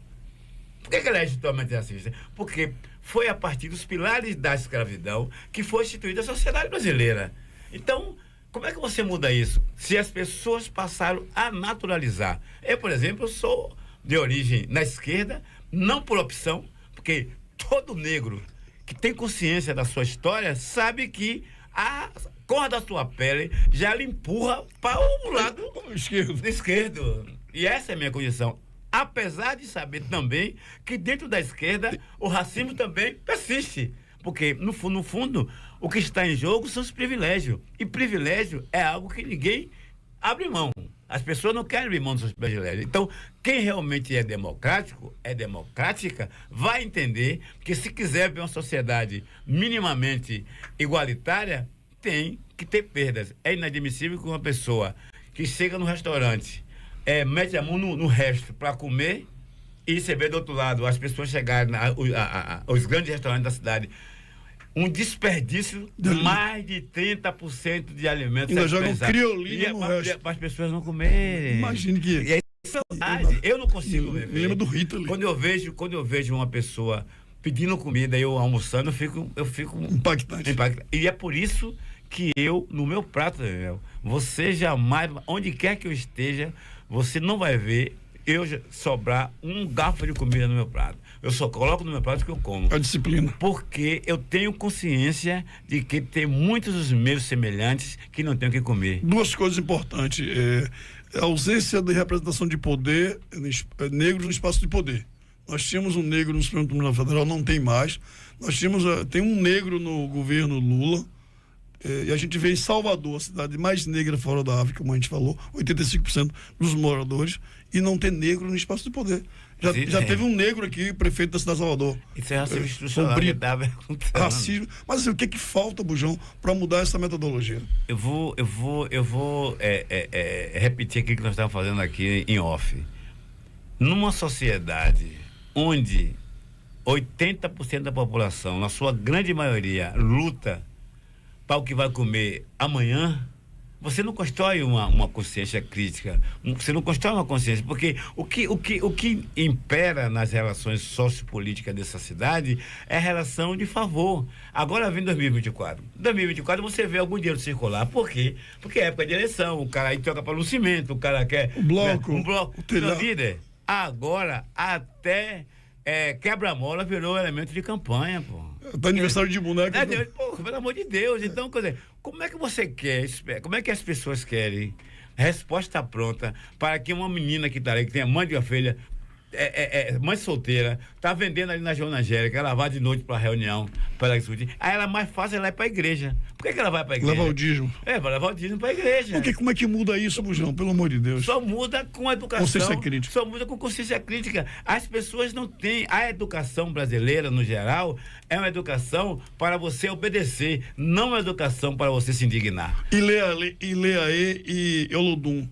Por que ela é estruturalmente racista? Porque foi a partir dos pilares da escravidão que foi instituída a sociedade brasileira. Então, como é que você muda isso? Se as pessoas passaram a naturalizar. Eu, por exemplo, sou de origem na esquerda, não por opção, porque todo negro que tem consciência da sua história sabe que a cor da sua pele já lhe empurra para o lado esquerdo. E essa é a minha condição. Apesar de saber também que dentro da esquerda o racismo também persiste. Porque, no fundo, o que está em jogo são os privilégios. E privilégio é algo que ninguém abre mão. As pessoas não querem abrir mão dos seus privilégios. Então, quem realmente é democrático, é democrática, vai entender que se quiser ver uma sociedade minimamente igualitária, tem que ter perdas. É inadmissível que uma pessoa que chega no restaurante, mete a mão no resto para comer, e você vê do outro lado as pessoas chegarem aos grandes restaurantes da cidade, um desperdício de mais de 30% de alimentos. Ainda jogam criolina no resto. Para as pessoas não comerem. Imagine que... E aí, eu não consigo ver. Lembra do Rita ali. Quando eu vejo uma pessoa pedindo comida e eu almoçando, eu fico impactante. E é por isso que eu, no meu prato, você jamais, onde quer que eu esteja, você não vai ver sobrar um garfo de comida no meu prato. Eu só coloco no meu prato que eu como. A disciplina. Porque eu tenho consciência de que tem muitos dos meus semelhantes que não têm o que comer. Duas coisas importantes. A ausência de representação de poder, negros no espaço de poder. Nós tínhamos um negro no Supremo Tribunal Federal, não tem mais. Tem um negro no governo Lula. E a gente vê em Salvador, a cidade mais negra fora da África, como a gente falou, 85% dos moradores, e não tem negro no espaço de poder. Já teve um negro aqui, prefeito da cidade de Salvador. Isso é racismo institucional. Racismo. Mas assim, o que falta, Bujão, para mudar essa metodologia? Eu vou repetir aqui o que nós estamos fazendo aqui em off. Numa sociedade onde 80% da população, na sua grande maioria, luta para o que vai comer amanhã, você não constrói uma consciência crítica, você não constrói uma consciência, porque o que impera nas relações sociopolíticas dessa cidade é a relação de favor. Agora vem 2024. 2024 você vê algum dinheiro circular. Por quê? Porque é época de eleição, o cara aí troca para o cimento, o cara quer... Um bloco. Meu líder, agora até quebra-mola virou elemento de campanha, pô. Tá aniversário de boneco. Pô, pelo amor de Deus. Então, quer dizer, como é que você quer, como é que as pessoas querem resposta pronta para que uma menina que tá ali, que tem a mãe de uma filha, mãe solteira, tá vendendo ali na Joana Angélica, ela vai de noite para reunião, para ela discutir. Aí ela mais fácil ela ir para a igreja. Por que ela vai para a igreja? Levar o dízimo. Vai levar o dízimo para a igreja. Porque como é que muda isso, Bujão? Pelo amor de Deus. Só muda com a educação. Consciência crítica. Só muda com consciência crítica. As pessoas não têm... A educação brasileira, no geral, é uma educação para você obedecer, não uma educação para você se indignar. Ileaê e Olodum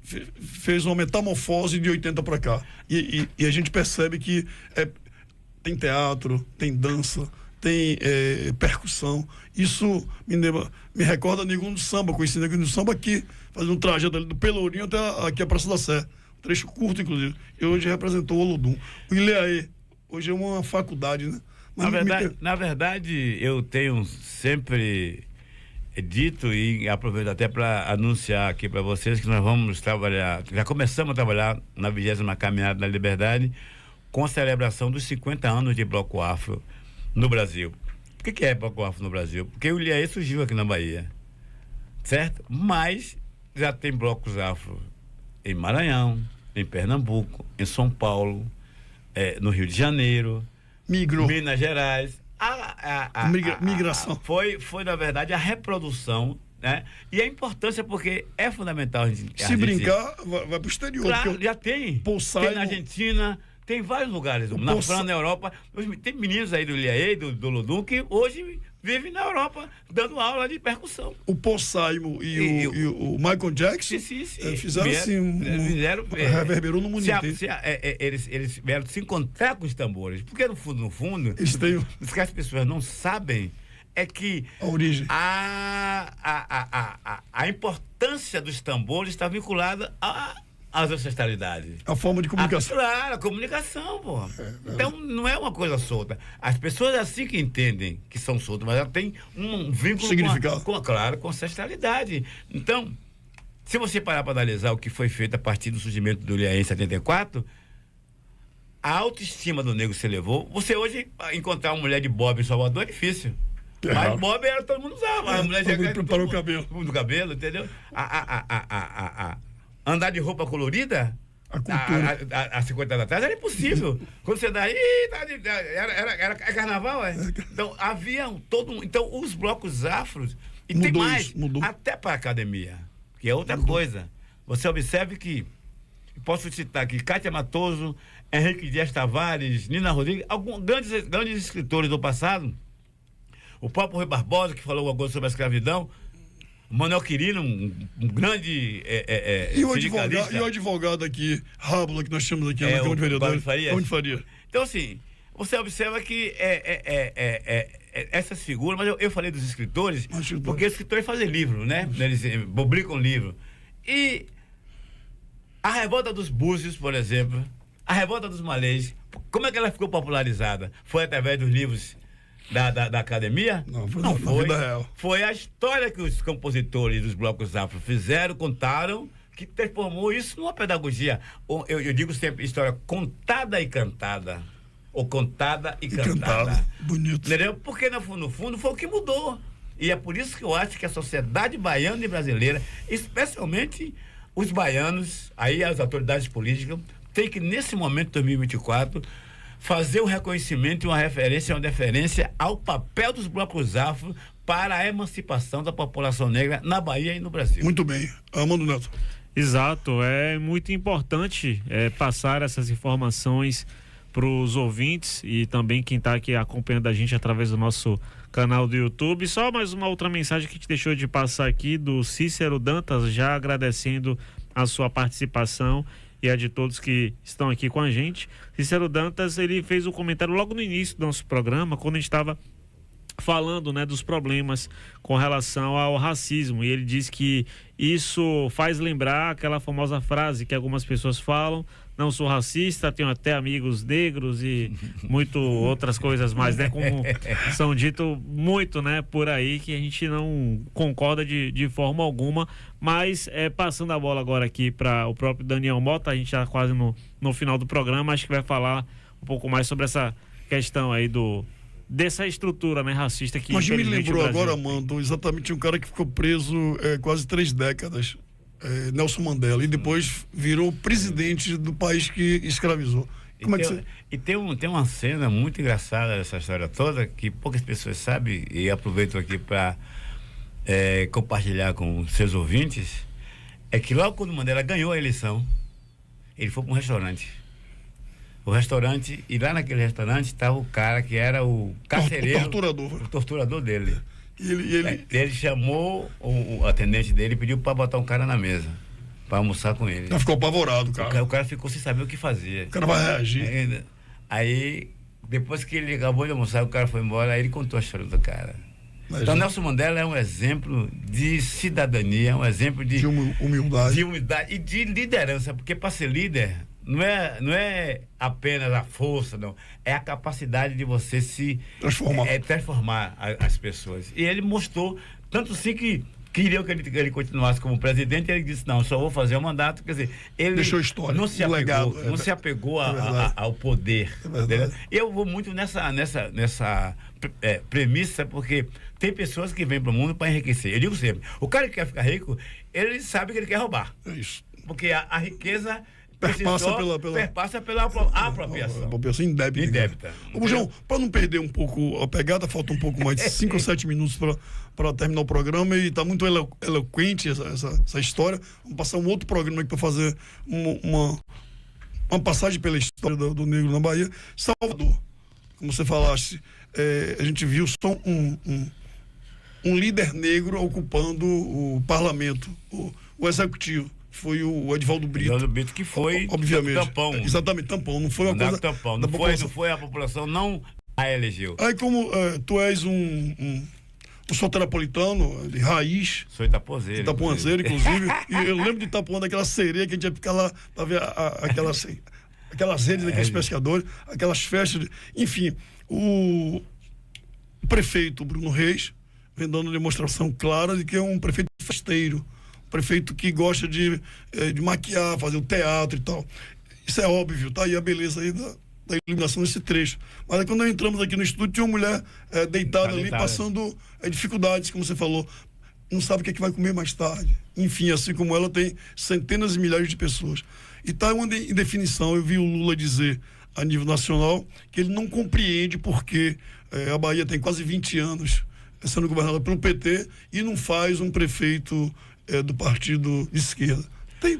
fez uma metamorfose de 80 para cá. E a gente percebe que tem teatro, tem dança, tem percussão. Isso me recorda Negão do Samba. Conheci Negão do Samba aqui, fazendo um trajeto ali do Pelourinho até aqui a Praça da Sé. Um trecho curto, inclusive. E hoje representou o Olodum. O Ileaê, hoje é uma faculdade, né? Na verdade, eu tenho sempre dito e aproveito até para anunciar aqui para vocês que nós vamos trabalhar, já começamos a trabalhar na 20ª Caminhada da Liberdade com a celebração dos 50 anos de Bloco Afro no Brasil. O que é Bloco Afro no Brasil? Porque o Ileaê surgiu aqui na Bahia, certo? Mas já tem blocos afro em Maranhão, em Pernambuco, em São Paulo, no Rio de Janeiro, Minas Gerais. Migração. Foi, na verdade, a reprodução, né? E a importância, porque é fundamental. Se brincar, vai pro exterior. Claro, já tem. Tem na Argentina, tem vários lugares. Na França, na Europa. Tem meninos aí do Ileaê, do Olodum, que hoje vivem na Europa dando aula de percussão. O Paul Simon e o Michael Jackson fizeram assim, reverberou no mundo inteiro. Eles vieram se encontrar com os tambores, porque no fundo, eles têm... o que as pessoas não sabem é que a origem, a importância dos tambores está vinculada às ancestralidades. A forma de comunicação. Claro, a comunicação, pô. Então, não é uma coisa solta. As pessoas assim que entendem que são soltas, mas ela tem um vínculo significado com ancestralidade. Então, se você parar para analisar o que foi feito a partir do surgimento do Ileaê em 74, a autoestima do negro se elevou. Você hoje, encontrar uma mulher de bob em Salvador é difícil. Mas bob era, todo mundo usava. A mulher preparou o cabelo. Do cabelo, entendeu? Andar de roupa colorida há 50 anos atrás era impossível. Quando você daí era carnaval, Então havia então os blocos afros e mudou, tem mais, até para a academia, que é outra coisa. Você observe que posso citar aqui Cátia Matoso, Henrique Dias Tavares, Nina Rodrigues, alguns grandes escritores do passado, o próprio Rui Barbosa, que falou alguma coisa sobre a escravidão, Manuel Quirino, um grande e o advogado aqui, Rábula, que nós chamamos aqui na Câmara de Vereadores, Faria. Então, assim, você observa que essas figuras, mas eu falei dos escritores, porque os escritores fazem livro, né? Eles publicam livro. E a revolta dos Búzios, por exemplo, a revolta dos Malês, como é que ela ficou popularizada? Foi através dos livros da academia? Não foi. Vida real. Foi a história que os compositores dos blocos afro fizeram, contaram, que transformou isso numa pedagogia. Eu digo sempre história contada e cantada. Ou contada e cantada. Bonito. Entendeu? Porque no fundo foi o que mudou. E é por isso que eu acho que a sociedade baiana e brasileira, especialmente os baianos, aí as autoridades políticas, tem que, nesse momento de 2024, fazer um reconhecimento e uma referência, uma deferência ao papel dos blocos afro para a emancipação da população negra na Bahia e no Brasil. Muito bem. Armando Neto. Exato. É muito importante passar essas informações para os ouvintes e também quem está aqui acompanhando a gente através do nosso canal do YouTube. Só mais uma outra mensagem que a gente deixou de passar aqui do Cícero Dantas, já agradecendo a sua participação e a de todos que estão aqui com a gente. Cícero Dantas, ele fez um comentário logo no início do nosso programa, quando a gente estava falando, né, dos problemas com relação ao racismo, e ele diz que isso faz lembrar aquela famosa frase que algumas pessoas falam: não sou racista, tenho até amigos negros e muito outras coisas mais, né, como são dito muito, né, por aí, que a gente não concorda de forma alguma. Mas passando a bola agora aqui para o próprio Daniel Mota, a gente já quase no final do programa, acho que vai falar um pouco mais sobre essa questão aí dessa estrutura, né, racista que... Mas me lembrou agora, Mando, exatamente um cara que ficou preso quase 3 décadas, Nelson Mandela, e depois virou presidente do país que escravizou. Como E tem uma cena muito engraçada dessa história toda, que poucas pessoas sabem, e aproveito aqui para compartilhar com seus ouvintes, é que logo quando Mandela ganhou a eleição, ele foi para um restaurante. E lá naquele restaurante estava o cara que era o carcereiro, o torturador dele. Ele chamou o atendente dele e pediu para botar um cara na mesa, para almoçar com ele. Ele ficou apavorado, cara. O cara ficou sem saber o que fazer. O cara vai reagir. Aí, depois que ele acabou de almoçar, o cara foi embora, aí ele contou a história do cara. Então, Nelson Mandela é um exemplo de cidadania, é um exemplo de humildade e de liderança, porque para ser líder não é apenas a força, não. É a capacidade de você se transformar as pessoas. E ele mostrou, tanto sim que queriam que ele continuasse como presidente, ele disse: não, só vou fazer o mandato. Quer dizer, ele deixou história, não se apegou ao poder. Eu vou muito nessa premissa, porque tem pessoas que vêm para o mundo para enriquecer. Eu digo sempre, o cara que quer ficar rico, ele sabe que ele quer roubar. É isso. Porque a riqueza perpassa pela apropriação. Apropriação indébita. Ô, João, para não perder um pouco a pegada, falta um pouco mais de 5 ou 7 minutos para terminar o programa, e está muito eloquente essa história. Vamos passar um outro programa aqui para fazer uma passagem pela história do negro na Bahia. Salvador, como você falaste, a gente viu só um líder negro ocupando o parlamento, o executivo. Foi o Edivaldo Brito. Que foi, obviamente, tampão. Exatamente, tampão. Não foi uma coisa... Tampão. Não foi a população, não a elegeu. Aí, como tu és um soteropolitano de raiz... Sou itapuanzeiro. Itapuanzeiro, inclusive. E eu lembro de Itapuã, daquela sereia que a gente ia ficar lá para ver aquelas redes daqueles pescadores, aquelas festas. Enfim, o prefeito Bruno Reis vem dando demonstração clara de que é um prefeito festeiro. Prefeito que gosta de maquiar, fazer o teatro e tal. Isso é óbvio, tá aí a beleza aí da iluminação desse trecho. Mas aí, quando nós entramos aqui no estúdio, tinha uma mulher deitada ali, passando dificuldades, como você falou. Não sabe o que é que vai comer mais tarde. Enfim, assim como ela, tem centenas e milhares de pessoas. E tá uma indefinição. Eu vi o Lula dizer, a nível nacional, que ele não compreende porque a Bahia tem quase 20 anos sendo governada pelo PT e não faz um prefeito do partido de esquerda.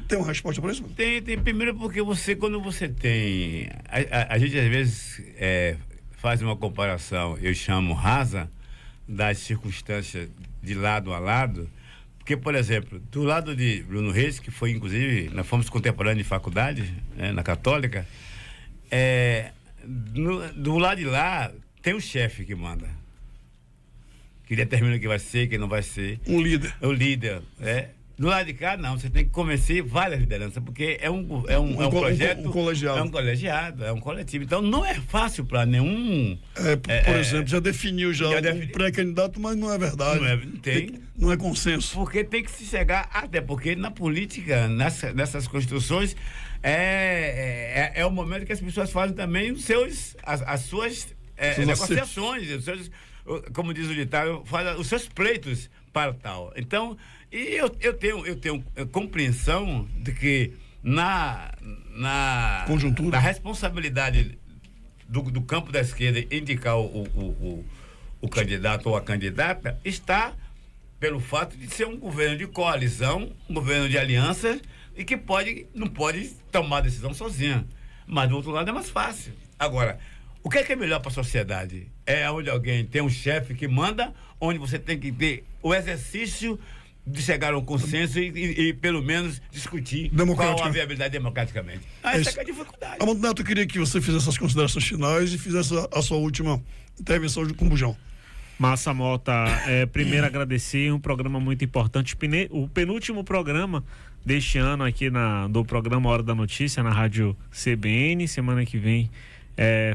Tem uma resposta para isso? Tem. Primeiro porque quando você tem... A gente às vezes faz uma comparação, eu chamo rasa, das circunstâncias de lado a lado, porque, por exemplo, do lado de Bruno Reis, que foi, inclusive, nós fomos contemporâneos de faculdade, na Católica, do lado de lá tem o chefe que manda, que determina o que vai ser, que não vai ser. Um líder. O líder, Do lado de cá, não. Você tem que convencer várias lideranças, porque é um projeto... Um colegiado. É um colegiado, é um coletivo. Então, não é fácil para nenhum... Por exemplo, já definiu um pré-candidato, mas não é verdade. Não é consenso. Porque tem que se chegar... Até porque na política, nessas construções, é o momento que as pessoas fazem também as suas negociações, como diz o ditado, faz os seus pleitos para tal. Então, eu tenho compreensão de que na conjuntura, na responsabilidade do campo da esquerda indicar o candidato ou a candidata está pelo fato de ser um governo de coalizão, um governo de aliança, e que não pode tomar decisão sozinha. Mas do outro lado é mais fácil. Agora, o que é melhor para a sociedade? É onde alguém tem um chefe que manda, onde você tem que ter o exercício de chegar a um consenso e pelo menos discutir qual a viabilidade democraticamente. Essa é a dificuldade. Amado Neto, eu queria que você fizesse as considerações finais e fizesse a sua última intervenção com o Bujão. Massa Mota, primeiro agradecer, um programa muito importante, o penúltimo programa deste ano aqui do programa Hora da Notícia na Rádio CBN. Semana que vem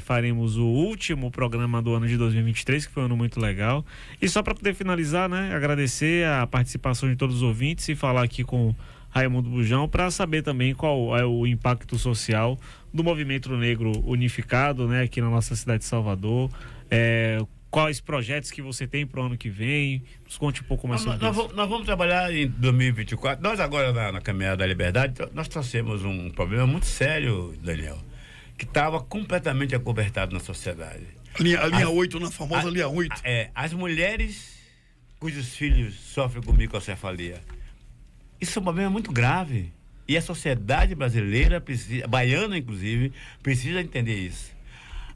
faremos o último programa do ano de 2023, que foi um ano muito legal. E só para poder finalizar, né, agradecer a participação de todos os ouvintes e falar aqui com Raimundo Bujão para saber também qual é o impacto social do Movimento Negro Unificado, né, aqui na nossa cidade de Salvador. Quais projetos que você tem para o ano que vem? Nos conte um pouco mais sobre isso. Nós vamos trabalhar em 2024. Nós agora na Caminhada da Liberdade, nós trouxemos um problema muito sério, Daniel, que estava completamente acobertado na sociedade. A linha 8, na famosa linha 8. As mulheres cujos filhos sofrem com microcefalia. Isso é um problema muito grave. E a sociedade brasileira, baiana inclusive, precisa entender isso.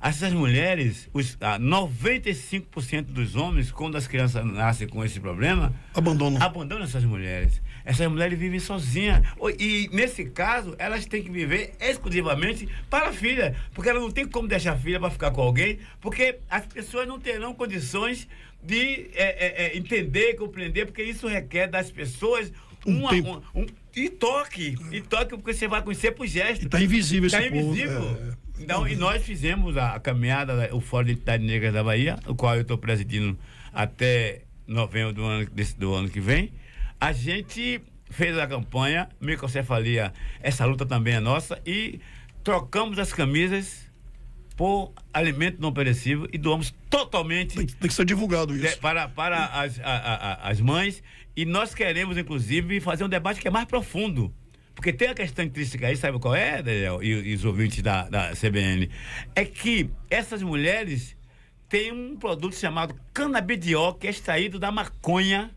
Essas mulheres, 95% dos homens, quando as crianças nascem com esse problema, abandonam essas mulheres. Essas mulheres vivem sozinhas. E, nesse caso, elas têm que viver exclusivamente para a filha. Porque ela não tem como deixar a filha para ficar com alguém, porque as pessoas não terão condições de entender, compreender, porque isso requer das pessoas e toque, porque você vai conhecer por gesto. Está invisível esse povo. Está invisível. Então, e nós fizemos a caminhada, o Fórum de Identidade Negra da Bahia, o qual eu estou presidindo até novembro do ano que vem. A gente fez a campanha Microcefalia, essa luta também é nossa, e trocamos as camisas por alimento não perecível e doamos totalmente. Tem que ser divulgado isso. Para as mães. E nós queremos, inclusive, fazer um debate que é mais profundo. Porque tem a questão intrínseca aí, sabe qual é, Daniel, e os ouvintes da CBN? É que essas mulheres têm um produto chamado canabidiol, que é extraído da maconha,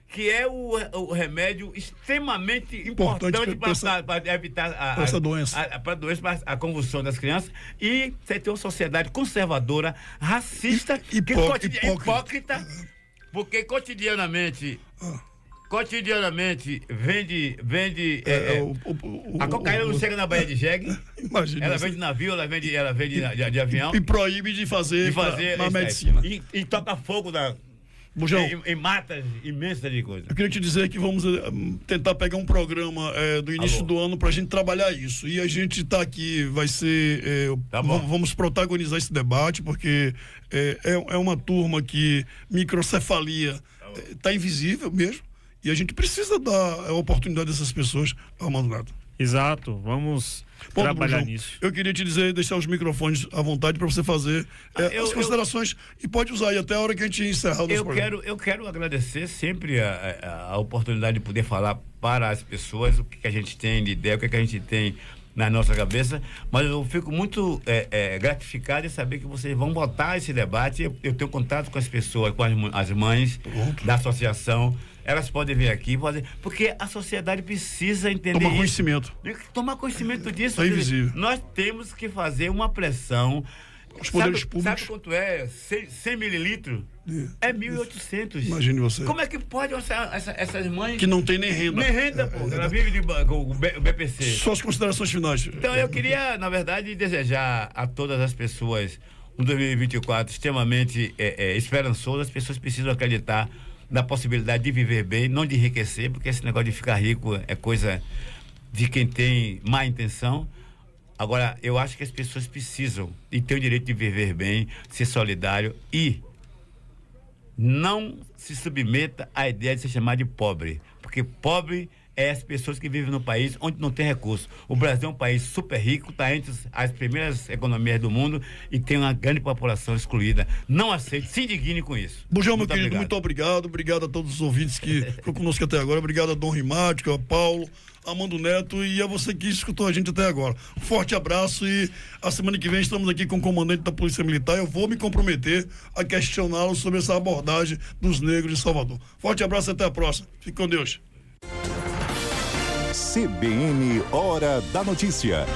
que é o remédio extremamente importante para evitar essa doença. Para a convulsão das crianças. E você tem uma sociedade conservadora, racista, hipócrita, porque cotidianamente vende a cocaína não chega na Baía de Jegue. Imagina. Ela vende de navio, ela vende de avião. E proíbe de fazer na medicina. E toca fogo em matas imensas de coisas. Eu queria te dizer que vamos tentar pegar um programa do início do ano pra gente trabalhar isso. E a gente tá aqui, vai ser... vamos protagonizar esse debate, porque é uma turma que microcefalia tá invisível mesmo. E a gente precisa dar a oportunidade dessas pessoas, Armando Neto. Exato, vamos trabalhar nisso. Eu queria te dizer, deixar os microfones à vontade para você fazer as considerações e pode usar aí até a hora que a gente encerrar o nosso programa. Eu quero agradecer sempre a oportunidade de poder falar para as pessoas o que a gente tem de ideia, o que a gente tem na nossa cabeça, mas eu fico muito gratificado em saber que vocês vão botar esse debate. Eu tenho contato com as pessoas, com as mães da associação. Elas podem vir aqui, porque a sociedade precisa entender Tomar conhecimento disso. É invisível. Nós temos que fazer uma pressão. Os poderes públicos. Sabe quanto é 100 mililitros? É 1.800. Imagine você. Como é que pode essas mães... Que não tem nem renda. Nem renda, pô. Ela vive com o BPC. Suas considerações finais. Então, eu queria, na verdade, desejar a todas as pessoas um 2024 extremamente esperançoso. As pessoas precisam acreditar na possibilidade de viver bem, não de enriquecer, porque esse negócio de ficar rico é coisa de quem tem má intenção. Agora, eu acho que as pessoas precisam e têm o direito de viver bem, ser solidário e não se submeta à ideia de se chamar de pobre, porque pobre é as pessoas que vivem no país onde não tem recurso. O Brasil é um país super rico, está entre as primeiras economias do mundo e tem uma grande população excluída. Não aceite, se indigne com isso. Bujão, meu querido, muito obrigado. Obrigado a todos os ouvintes que ficam conosco até agora. Obrigado a Dom Rimático, a Paulo, a Armando Neto e a você que escutou a gente até agora. Um forte abraço e a semana que vem estamos aqui com o comandante da Polícia Militar. Eu vou me comprometer a questioná-lo sobre essa abordagem dos negros de Salvador. Forte abraço e até a próxima. Fique com Deus. CBN Hora da Notícia.